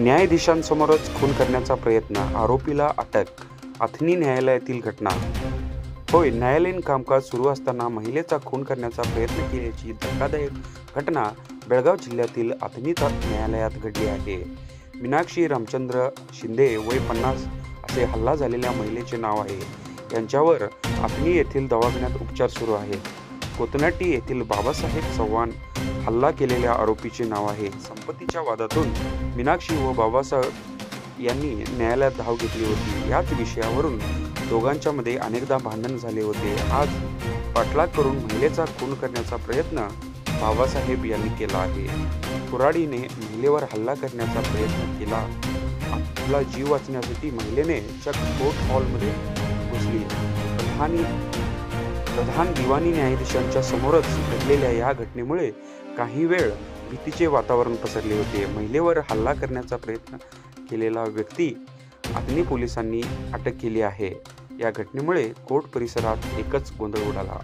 न्यायाधीशांसमोरच खून करण्याचा प्रयत्न, आरोपीला अटक. अथनी न्यायालयातील घटना. होय, न्यायालयीन कामकाज सुरू असताना महिलेचा खून करण्याचा प्रयत्न केल्याची धक्कादायक घटना बेळगाव जिल्ह्यातील अथनी न्यायालयात घडली आहे. मीनाक्षी रामचंद्र शिंदे वय 50 असे हल्ला झालेल्या महिलेचे नाव आहे. यांच्यावर अथनी येथील दवाखान्यात उपचार सुरू आहेत. कोतनाटी येथील बाबासाहेब चव्हाण हल्ला केलेल्या आरोपीचे नाव आहे. संपत्तीच्या वादातून मीनाक्षी व बाबासाहेब यांनी न्यायालयात धाव घेतली होती. याच विषयावरून दोघांच्या मध्ये अनेकदा भांडण झाले होते. आज पाठलाग करून महिलेचा खून करण्याचा प्रयत्न बाबासाहेब यांनी केला आहे. कुऱ्हाडीने महिलेवर हल्ला करण्याचा प्रयत्न केला. आपला जीव वाचण्यासाठी महिलेने चक्क कोर्ट हॉलमध्ये घुसली. प्रधान दिवाणी न्यायाधीशांच्या समोरच घडलेल्या या घटनेमुळे काही वेळ भीतीचे वातावरण पसरले होते. महिलेवर हल्ला करण्याचा प्रयत्न केलेला व्यक्ती अथनी पोलिसांनी अटक केली आहे. या घटनेमुळे कोर्ट परिसरात एकच गोंधळ उडाला.